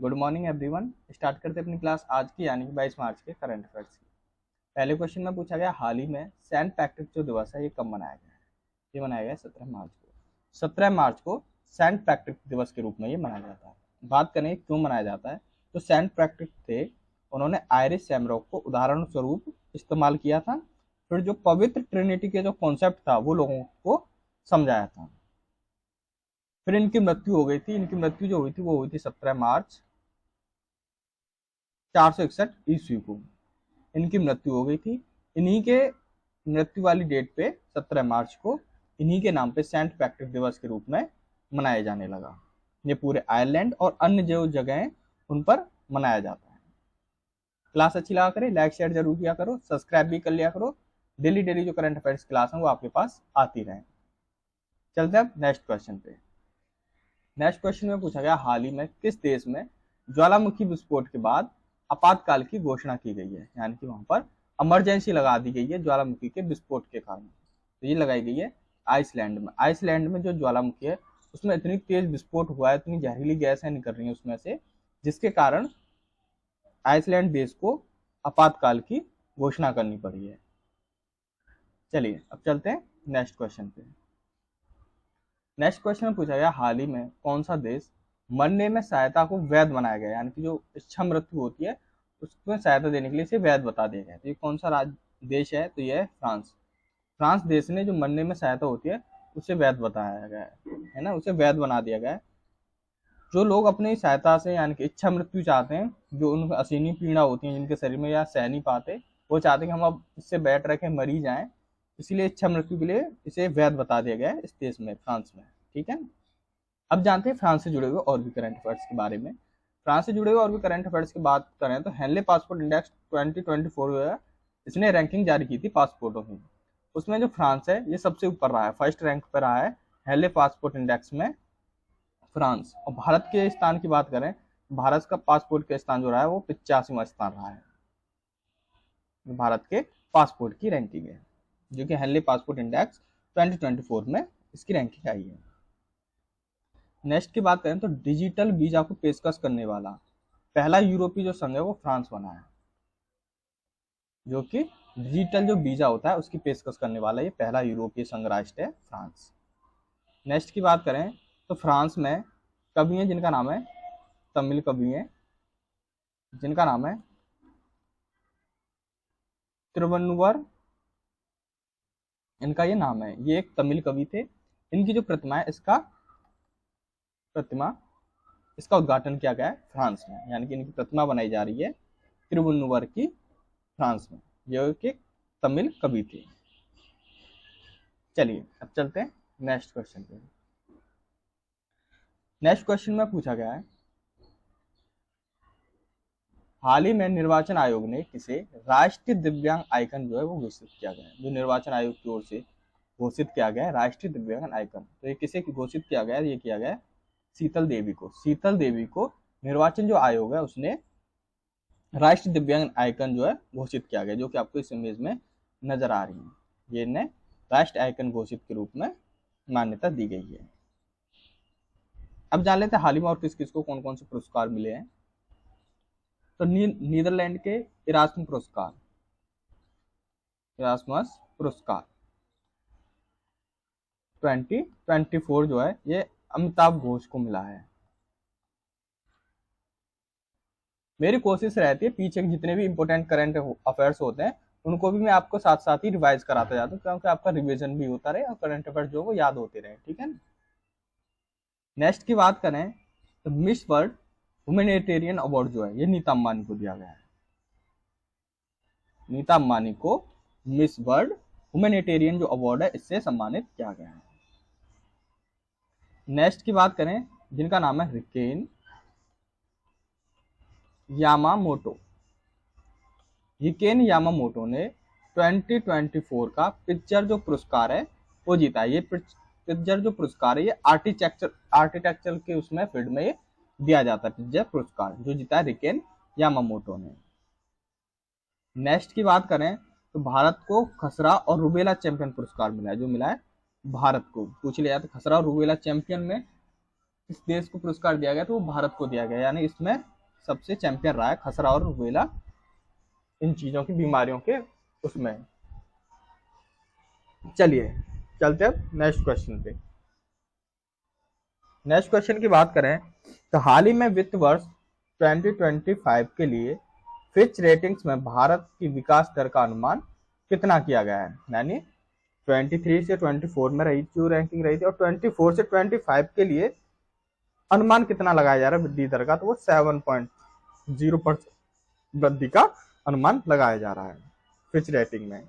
Good morning everyone. Start करते अपनी class आज की यानी कि 22 मार्च के करंट अफेयर्स की। पहले क्वेश्चन में पूछा गया हाल ही में सेंट पैट्रिक जो दिवस है ये कब मनाया गया है। ये मनाया गया 17 मार्च को। 17 मार्च को सेंट पैट्रिक दिवस के रूप में ये मनाया जाता है। बात करें क्यों मनाया जाता है, तो सेंट पैट्रिक थे, उन्होंने आयरिश शैमरॉक को उदाहरण स्वरूप इस्तेमाल किया था। फिर जो पवित्र ट्रिनिटी के जो कॉन्सेप्ट था वो लोगों को समझाया था। फिर इनकी मृत्यु हो गई थी। इनकी मृत्यु जो हुई थी वो हुई थी 17 मार्च 461 ईस्वी को इनकी मृत्यु हो गई थी। इन्हीं के मृत्यु वाली डेट पे 17 मार्च को इन्हीं के नाम पे सेंट पैट्रिक दिवस के रूप में मनाया जाने लगा। ये पूरे आयरलैंड और अन्य जो जगह उन पर मनाया जाता है। क्लास अच्छी लगा करे लाइक शेयर जरूर किया करो, सब्सक्राइब भी कर लिया करो। डेली डेली जो करंट अफेयर्स क्लास है वो आपके पास आती रहे। चलते हैं अब नेक्स्ट क्वेश्चन पे। नेक्स्ट क्वेश्चन में पूछा गया हाल ही में किस देश में ज्वालामुखी विस्फोट के बाद आपातकाल की घोषणा की गई है, यानी कि वहां पर इमरजेंसी लगा दी गई है ज्वालामुखी के विस्फोट के कारण। तो ये लगाई गई है आइसलैंड में। आइसलैंड में जो ज्वालामुखी है उसमें इतनी तेज विस्फोट हुआ है, इतनी जहरीली गैसें निकल रही है उसमें से, जिसके कारण आइसलैंड देश को आपातकाल की घोषणा करनी पड़ी है। चलिए अब चलते हैं नेक्स्ट क्वेश्चन पे। नेक्स्ट क्वेश्चन में पूछा गया हाल ही में कौन सा देश मरने में सहायता को वैध बनाया गया, यानी कि जो इच्छा मृत्यु होती है उसमें सहायता देने के लिए इसे वैध बता दिया गया। तो ये कौन सा देश है, तो ये है फ्रांस। फ्रांस देश ने जो मरने में सहायता होती है उसे वैध बताया गया है ना, उसे वैध बना दिया गया है। जो लोग अपनी सहायता से यानी कि इच्छा मृत्यु चाहते हैं, जो उनको असीनी पीड़ा होती है जिनके शरीर में या सह नहीं पाते, वो चाहते हैं कि हम अब इससे बैठ रखे मर ही जाएं, इसीलिए इच्छा मृत्यु के लिए इसे वैध बता दिया गया है इस देश में, फ्रांस में। ठीक है, अब जानते हैं फ्रांस से जुड़े हुए और भी करंट अफेयर्स के बारे में। फ्रांस से जुड़े हुए और भी करंट अफेयर्स की बात करें तो हेनले पासपोर्ट इंडेक्स 2024 जो है इसने रैंकिंग जारी की थी पासपोर्टों की। उसमें जो फ्रांस है ये सबसे ऊपर रहा है, फर्स्ट रैंक पर रहा है हेनले पासपोर्ट इंडेक्स में फ्रांस। और भारत के स्थान की बात करें, भारत का पासपोर्ट का स्थान जो रहा है वो 85वां स्थान रहा है। भारत के पासपोर्ट की रैंकिंग है जो कि हेनले पासपोर्ट इंडेक्स 2024 में इसकी रैंकिंग आई है। नेक्स्ट की बात करें तो डिजिटल वीजा को पेशकश करने वाला पहला यूरोपीय जो संघ है वो फ्रांस बना है, जो कि डिजिटल जो वीजा होता है उसकी पेशकश करने वाला ये पहला यूरोपीय संघ राष्ट्र है फ्रांस। नेक्स्ट की बात करें तो फ्रांस में कवि हैं जिनका नाम है, तमिल कवि हैं जिनका नाम है तिरुवन्नुवर, इनका ये नाम है। ये एक तमिल कवि थे। इनकी जो प्रतिमा है इसका उद्घाटन किया गया है फ्रांस में, यानी कि इनकी प्रतिमा बनाई जा रही है तिरुवन्नुवर की फ्रांस में, जो कि तमिल कवि थे। चलिए अब चलते हैं नेक्स्ट क्वेश्चन पे। नेक्स्ट क्वेश्चन में पूछा गया है हाल ही में निर्वाचन आयोग ने किसे राष्ट्रीय दिव्यांग आइकन जो है वो घोषित किया गया है। जो निर्वाचन आयोग की ओर से घोषित किया गया है राष्ट्रीय दिव्यांग आइकन, तो ये किसे घोषित किया गया है, ये किया गया है शीतल देवी को। शीतल देवी को निर्वाचन जो आयोग है उसने राष्ट्रीय दिव्यांग आइकन जो है घोषित किया गया, जो कि आपको इस इमेज में नजर आ रही है। ये इन्हें राष्ट्रीय आइकन घोषित के रूप में मान्यता दी गई है। अब जान लेते हैं हाल ही में और किस किस को कौन कौन से पुरस्कार मिले हैं। तो नीदरलैंड के इरास्मस पुरस्कार 2024 जो है ये अमिताभ घोष को मिला है। मेरी कोशिश रहती है पीछे जितने भी इंपॉर्टेंट करंट अफेयर्स होते हैं उनको भी मैं आपको साथ साथ ही रिवाइज कराता जाता हूँ, क्योंकि आपका रिवीजन भी होता रहे और करंट अफेयर्स जो वो याद होते रहे। ठीक है ना। नेक्स्ट की बात करें तो मिस वर्ल्ड ह्यूमैनिटेरियन अवार्ड जो है ये नीता अंबानी को दिया गया है। नीता अंबानी को मिस वर्ल्ड ह्यूमैनिटेरियन जो अवार्ड है इससे सम्मानित किया गया है। नेक्स्ट की बात करें जिनका नाम है रिकेन यामामोटो। रिकेन यामामोटो ने 2024 का पिक्चर जो पुरस्कार है वो जीता है। ये पिक्चर जो पुरस्कार है ये आर्किटेक्चर के उसमें फील्ड में ये दिया जाता है पिक्चर पुरस्कार, जो जीता है रिकेन यामामोटो ने। नेक्स्ट की बात करें तो भारत को खसरा और रुबेला चैंपियन पुरस्कार मिला है। जो मिला है भारत को, पूछ लिया तो खसरा और रुबेला चैंपियन में किस देश को पुरस्कार दिया गया, तो वो भारत को दिया गया, यानी इसमें सबसे चैंपियन रहा है खसरा और रुबेला इन चीजों की बीमारियों के उसमें। चलिए चलते अब नेक्स्ट क्वेश्चन पे। नेक्स्ट क्वेश्चन की बात करें तो हाल ही में वित्त वर्ष 2025 के लिए फिच रेटिंग्स में भारत की विकास दर का अनुमान कितना किया गया है, यानी 23 से 24 में रही जो रैंकिंग रही थी, और 24 से 25 के लिए अनुमान कितना लगाया जा रहा है वृद्धि दर का, तो वो 7.0% वृद्धि का अनुमान लगाया जा रहा है फिच रेटिंग में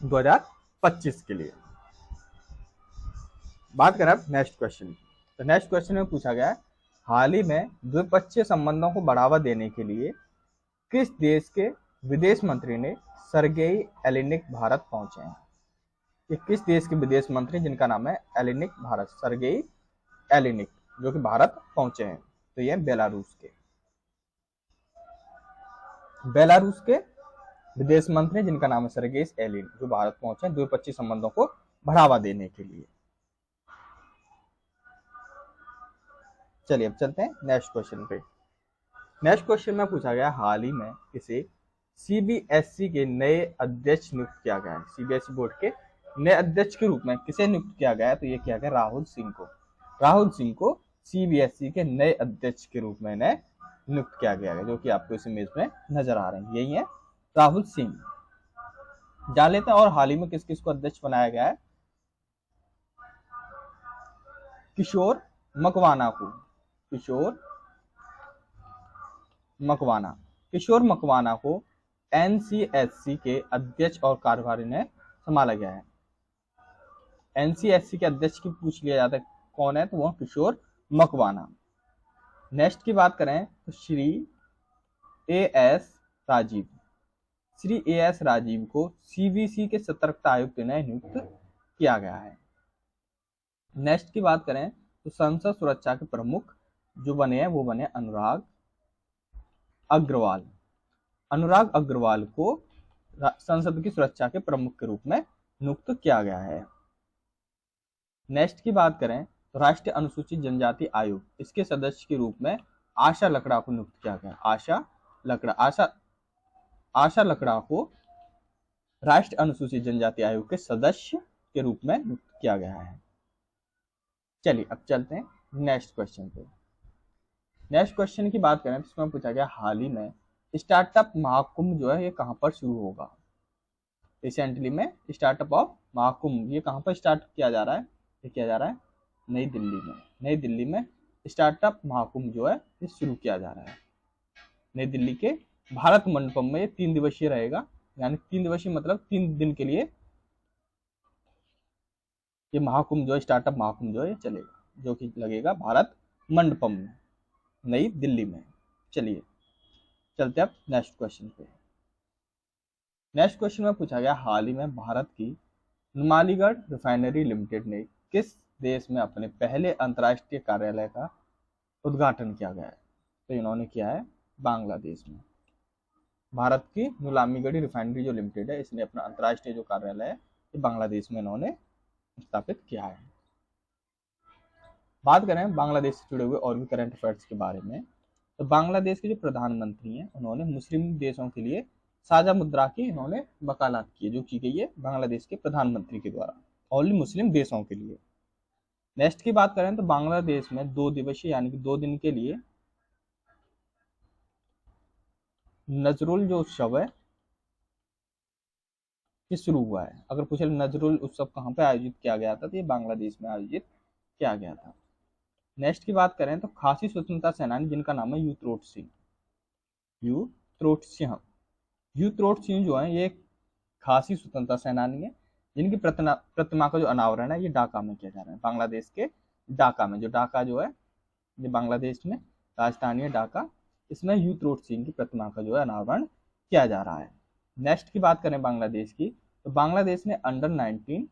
2025 के लिए। बात करें अब नेक्स्ट क्वेश्चन, तो नेक्स्ट क्वेश्चन में पूछा गया है हाल ही में द्विपक्षीय संबंधों को बढ़ावा देने के लिए किस देश के विदेश मंत्री ने सर्गेई एलिनिक भारत पहुंचे हैं। ये किस देश के विदेश मंत्री जिनका नाम है एलिनिक भारत, सर्गेई एलिनिक, जो कि भारत पहुंचे हैं, तो ये बेलारूस के विदेश मंत्री जिनका नाम है सर्गेई एलिन, जो भारत पहुंचे हैं द्विपक्षीय संबंधों को बढ़ावा देने के लिए। चलिए अब चलते हैं नेक्स्ट क्वेश्चन पे। नेक्स्ट क्वेश्चन में पूछा गया हाल ही में किसे सीबीएसई के नए अध्यक्ष नियुक्त किया गया है, सीबीएसई बोर्ड के नए अध्यक्ष के रूप में किसे नियुक्त किया गया है, तो ये किया गया राहुल सिंह को सीबीएसई के नए अध्यक्ष के रूप में नियुक्त किया गया है, जो कि आपको इस इमेज में नजर आ रहे हैं, यही है राहुल सिंह। जान लेते हैं और हाल ही में किस किस को अध्यक्ष बनाया गया है। किशोर मकवाना को एनसीएससी के अध्यक्ष और कार्यभारी ने संभाला गया है। एनसीएससी के अध्यक्ष की पूछ लिया जाता है कौन है, तो वह किशोर मकवाना। नेक्स्ट की बात करें तो श्री ए एस राजीव को सीवीसी के सतर्कता आयुक्त ने नियुक्त किया गया है। नेक्स्ट की बात करें तो संसद सुरक्षा के प्रमुख जो बने हैं वो बने अनुराग अग्रवाल को संसद की सुरक्षा के प्रमुख के रूप में नियुक्त किया गया है। नेक्स्ट की बात करें तो राष्ट्रीय अनुसूचित जनजाति आयोग, इसके सदस्य के रूप में आशा लकड़ा को नियुक्त किया गया। आशा लकड़ा को राष्ट्रीय अनुसूचित जनजाति आयोग के सदस्य के रूप में नियुक्त किया गया है। चलिए अब चलते हैं नेक्स्ट क्वेश्चन पे। नेक्स्ट क्वेश्चन की बात करें तो इसमें पूछा गया हाल ही में स्टार्टअप महाकुंभ जो है ये कहां पर शुरू होगा। रिसेंटली में स्टार्टअप ऑफ महाकुंभ ये कहां पर स्टार्ट किया जा रहा है, ये किया जा रहा है नई दिल्ली में स्टार्टअप महाकुंभ जो है ये शुरू किया जा रहा है नई दिल्ली के भारत मंडपम में। ये 3 दिवसीय रहेगा, यानी 3 दिवसीय मतलब 3 दिन के लिए ये महाकुंभ जो है स्टार्टअप महाकुंभ जो है चलेगा, जो कि लगेगा भारत मंडपम में नई दिल्ली में। चलिए चलते अब नेक्स्ट क्वेश्चन पे। नेक्स्ट क्वेश्चन में पूछा गया हाल ही में भारत की नुमालीगढ़ रिफाइनरी लिमिटेड ने किस देश में अपने पहले अंतर्राष्ट्रीय कार्यालय का उद्घाटन किया गया है, तो इन्होंने किया है बांग्लादेश में। भारत की नुमालीगढ़ रिफाइनरी जो लिमिटेड है इसने अपना अंतर्राष्ट्रीय जो कार्यालय है ये बांग्लादेश में इन्होंने स्थापित किया है। बात करें बांग्लादेश से जुड़े हुए और भी करंट अफेयर्स के बारे में, तो बांग्लादेश के जो प्रधानमंत्री हैं उन्होंने मुस्लिम देशों के लिए साझा मुद्रा की इन्होंने वकालत की, जो की गई है बांग्लादेश के प्रधानमंत्री के द्वारा ओनली मुस्लिम देशों के लिए। नेक्स्ट की बात करें तो बांग्लादेश में 2 दिवसीय यानी कि 2 दिन के लिए नजरुल जो उत्सव है ये शुरू हुआ है। अगर पूछे नजरुल उत्सव कहाँ पे आयोजित किया गया था, तो ये बांग्लादेश में आयोजित किया गया था। नेक्स्ट की बात करें तो खासी स्वतंत्रता सेनानी जिनका नाम है यूत्रोट सिंह जो है ये खासी स्वतंत्रता सेनानी है जिनकी प्रतिमा का जो अनावरण है ये ढाका में किया जा रहा है। बांग्लादेश के ढाका में, जो ढाका जो है ये बांग्लादेश में राजधानी है ढाका, इसमें यूत्रोट सिंह की प्रतिमा का जो है अनावरण किया जा रहा है। नेक्स्ट की बात करें बांग्लादेश की, तो बांग्लादेश ने अंडर 19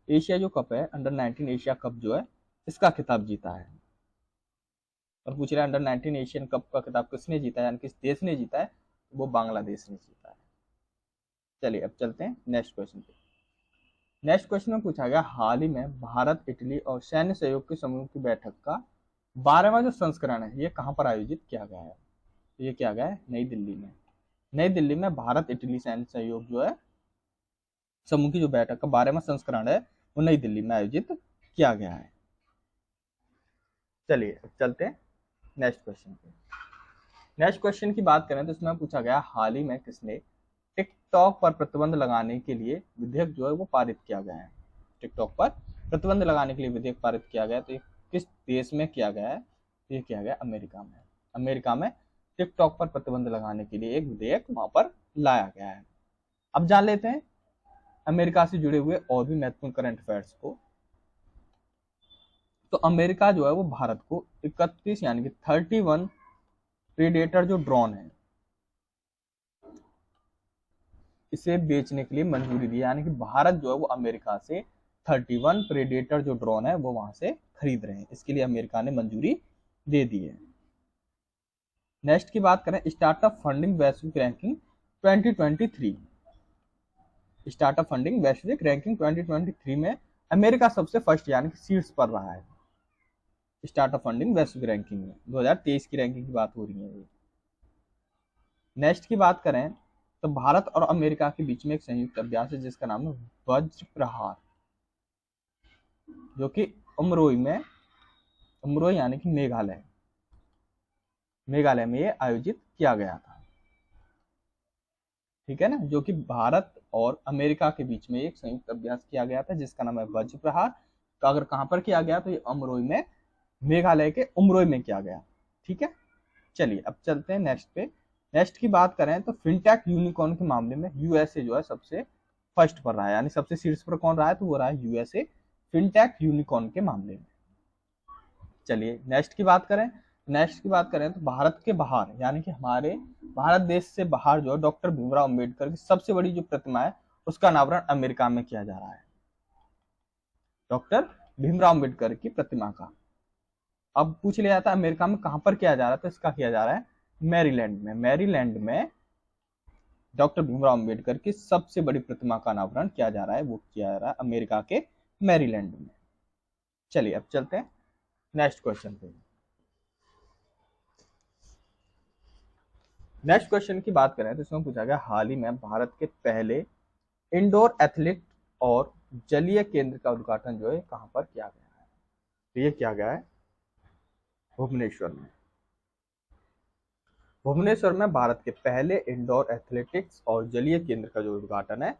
एशिया जो कप है, अंडर 19 एशिया कप जो है इसका खिताब जीता है। और पूछ रहा है अंडर 19 एशियन कप का खिताब किसने जीता है, यानी किस देश ने जीता है, वो बांग्लादेश ने जीता है। चलिए अब चलते हैं नेक्स्ट क्वेश्चन पे। नेक्स्ट क्वेश्चन में पूछा गया हाल ही में भारत इटली और सैन्य सहयोग के समूह की बैठक का 12वां जो संस्करण है ये कहां पर आयोजित किया गया है? ये किया गया है नई दिल्ली में। नई दिल्ली में भारत इटली सैन्य सहयोग जो है समूह की जो बैठक का 12वां संस्करण है वो नई दिल्ली में आयोजित किया गया है। चलिए अब चलते हैं नेक्स्ट क्वेश्चन पे। नेक्स्ट क्वेश्चन की बात करें तो इसमें पूछा गया हाल ही में किसने टिकटॉक पर प्रतिबंध लगाने के लिए विधेयक जो है वो पारित किया गया है? टिकटॉक पर प्रतिबंध लगाने के लिए विधेयक पारित किया गया तो ये किस देश में किया गया है? ये किया गया अमेरिका में। अमेरिका में टिकटॉक पर प्रतिबंध लगाने के लिए एक विधेयक वहां पर लाया गया है। अब जान लेते हैं अमेरिका से जुड़े हुए और भी महत्वपूर्ण करंट अफेयर्स को। तो अमेरिका जो है वो भारत को 31 यानी कि 31 प्रीडेटर जो ड्रोन है इसे बेचने के लिए मंजूरी दी, यानी कि भारत जो है वो अमेरिका से 31 प्रेडेटर जो ड्रोन है वो वहां से खरीद रहे हैं, इसके लिए अमेरिका ने मंजूरी दे दी है। नेक्स्ट की बात करें स्टार्टअप फंडिंग वैश्विक रैंकिंग 2023। स्टार्टअप फंडिंग वैश्विक रैंकिंग 2023 में अमेरिका सबसे फर्स्ट यानी कि शीर्ष पर रहा है। स्टार्टअप फंडिंग वैश्विक रैंकिंग में 2023 की रैंकिंग की बात हो रही है। नेक्स्ट की बात करें तो भारत और अमेरिका के बीच में एक संयुक्त अभ्यास है जिसका नाम है वज्र प्रहार, जो कि उमरोई यानी कि मेघालय में ये आयोजित किया गया था। ठीक है ना, जो कि भारत और अमेरिका के बीच में एक संयुक्त अभ्यास किया गया था जिसका नाम है वज्र प्रहार। तो अगर कहां पर किया गया तो ये उमरोई में, मेघालय के उमरोई में किया गया। ठीक है, चलिए अब चलते हैं नेक्स्ट पे। नेक्स्ट की बात करें तो फिनटेक यूनिकॉर्न के मामले में यूएसए जो है सबसे फर्स्ट पर रहा है, यानी सबसे शीर्ष पर कौन रहा है तो वो रहा है यूएसए फिनटेक यूनिकॉर्न के मामले में। चलिए नेक्स्ट की बात करें तो भारत के बाहर यानी कि हमारे भारत देश से बाहर जो है डॉक्टर भीमराव अंबेडकर की सबसे बड़ी जो प्रतिमा है उसका अनावरण अमेरिका में किया जा रहा है, डॉक्टर भीमराव अंबेडकर की प्रतिमा का। अब पूछ लिया जाता है अमेरिका में कहां पर किया जा रहा है, तो इसका किया जा रहा है मैरीलैंड में डॉक्टर भीमराव अंबेडकर की सबसे बड़ी प्रतिमा का अनावरण किया जा रहा है, वो किया जा रहा है अमेरिका के मैरीलैंड में। चलिए अब चलते हैं नेक्स्ट क्वेश्चन पे। नेक्स्ट क्वेश्चन की बात करें तो इसमें पूछा गया हाल ही में भारत के पहले इंडोर एथलेटिक और जलीय केंद्र का उद्घाटन जो है कहां पर किया गया है? तो ये किया गया है भुवनेश्वर में। भुवनेश्वर में भारत के पहले इंडोर एथलेटिक्स और जलीय केंद्र का जो उद्घाटन है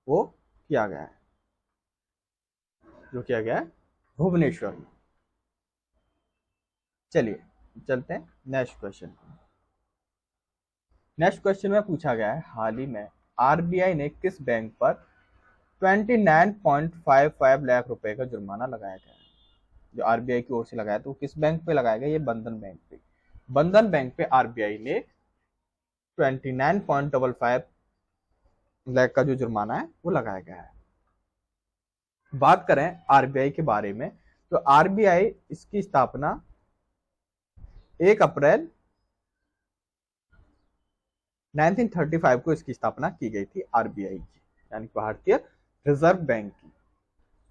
वो किया गया है, जो किया गया है भुवनेश्वर में। चलिए चलते हैं नेक्स्ट क्वेश्चन। नेक्स्ट क्वेश्चन में पूछा गया है हाल ही में आरबीआई ने किस बैंक पर 29.55 लाख रुपए का जुर्माना लगाया गया है? जो आरबीआई की ओर से लगाया तो किस बैंक पे लगाया गया? ये बंधन बैंक पे। बंधन बैंक पे आरबीआई ने 29.55 लाख का जो जुर्माना है वो लगाया गया है। बात करें आरबीआई के बारे में तो आरबीआई इसकी स्थापना 1 अप्रैल 1935 को इसकी स्थापना की गई थी आरबीआई की, यानी भारतीय रिजर्व बैंक की।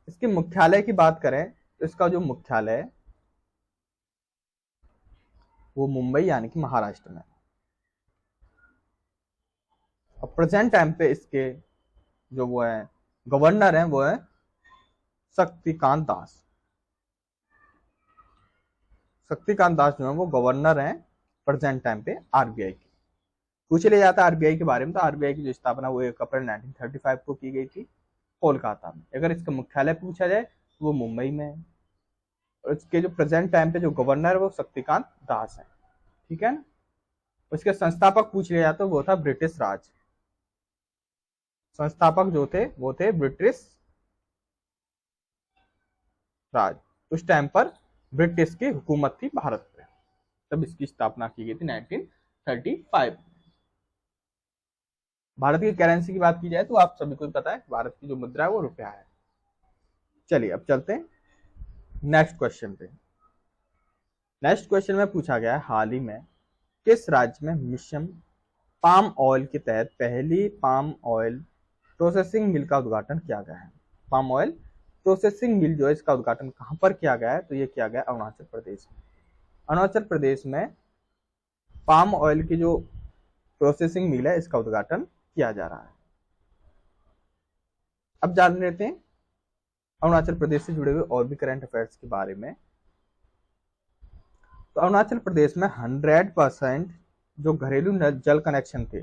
इसके मुख्यालय की बात करें तो इसका जो मुख्यालय है वो मुंबई यानी कि महाराष्ट्र में। और प्रेजेंट टाइम पे इसके जो वो है गवर्नर हैं वो है शक्तिकांत दास। शक्तिकांत दास जो है वो गवर्नर हैं प्रेजेंट टाइम पे आरबीआई की। पूछ लिया जाता है आरबीआई के बारे में तो आरबीआई की जो स्थापना वो 1 अप्रैल 1935 को की गई थी कोलकाता में। अगर इसका मुख्यालय पूछा जाए तो वो मुंबई में है और इसके जो प्रेजेंट टाइम पे जो गवर्नर है वो शक्तिकांत दास है। ठीक है ना। उसके संस्थापक पूछ लिया जाता वो था ब्रिटिश राज। संस्थापक जो थे वो थे ब्रिटिश राज। उस टाइम पर ब्रिटिश की हुकूमत थी भारत पे, तब इसकी स्थापना की गई थी 1935। भारत की करेंसी की बात की जाए तो आप सभी को पता है भारत की जो मुद्रा है वो रुपया है। चलिए अब चलते हैं नेक्स्ट क्वेश्चन पे। नेक्स्ट क्वेश्चन में पूछा गया है हाल ही में किस राज्य में मिशन पाम ऑयल के तहत पहली पाम ऑयल प्रोसेसिंग मिल का उद्घाटन किया गया है? पाम ऑयल प्रोसेसिंग मिल जो है इसका उद्घाटन कहाँ पर किया गया है, तो ये किया गया अरुणाचल प्रदेश में। अरुणाचल प्रदेश में पाम ऑयल की जो प्रोसेसिंग मिल है इसका उद्घाटन किया जा रहा है। अब जान लेते हैं अरुणाचल प्रदेश से जुड़े हुए और भी करंट अफेयर्स के बारे में। तो अरुणाचल प्रदेश में 100% जो घरेलू नल जल कनेक्शन थे,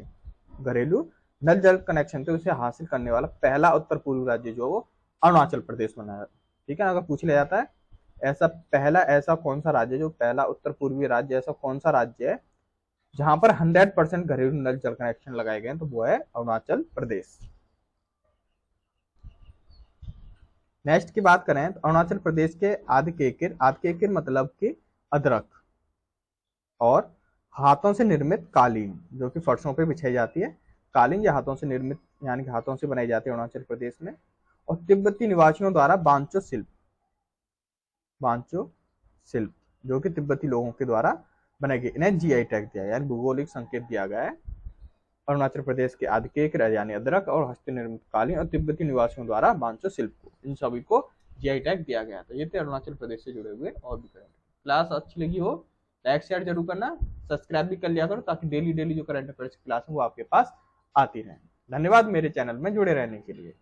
घरेलू नल जल कनेक्शन थे, उसे हासिल करने वाला पहला उत्तर पूर्वी राज्य जो वो अरुणाचल प्रदेश बना है। ठीक है, अगर पूछ लिया जाता है ऐसा पहला ऐसा कौन सा राज्य, जो पहला उत्तर पूर्वी राज्य ऐसा कौन सा राज्य है जहां पर 100% घरेलू नल जल कनेक्शन लगाए गए, तो वो है अरुणाचल प्रदेश। नेक्स्ट की बात करें तो अरुणाचल प्रदेश के आदकेकिर मतलब कि अदरक और हाथों से निर्मित कालीन, जो कि फर्शों पे बिछाई जाती है, कालीन या हाथों से निर्मित यानी कि हाथों से बनाई जाती है अरुणाचल प्रदेश में। और तिब्बती निवासियों द्वारा बांचो शिल्प जो कि तिब्बती लोगों के द्वारा बनाई गई, इन्हें जीआई टैग दिया यानी भौगोलिक संकेत दिया गया है। अरुणाचल प्रदेश के आदकेकिर यानी अदरक और हस्त निर्मित कालीन और तिब्बती निवासियों द्वारा बांचो शिल्प को, इन सभी को जीआई टैग दिया गया। तो ये थे अरुणाचल प्रदेश से जुड़े हुए और भी करंट। क्लास अच्छी लगी हो लाइक शेयर जरूर करना, सब्सक्राइब भी कर लिया करो ताकि डेली जो करंट अफेयर्स की क्लास है वो आपके पास आती रहे। धन्यवाद मेरे चैनल में जुड़े रहने के लिए।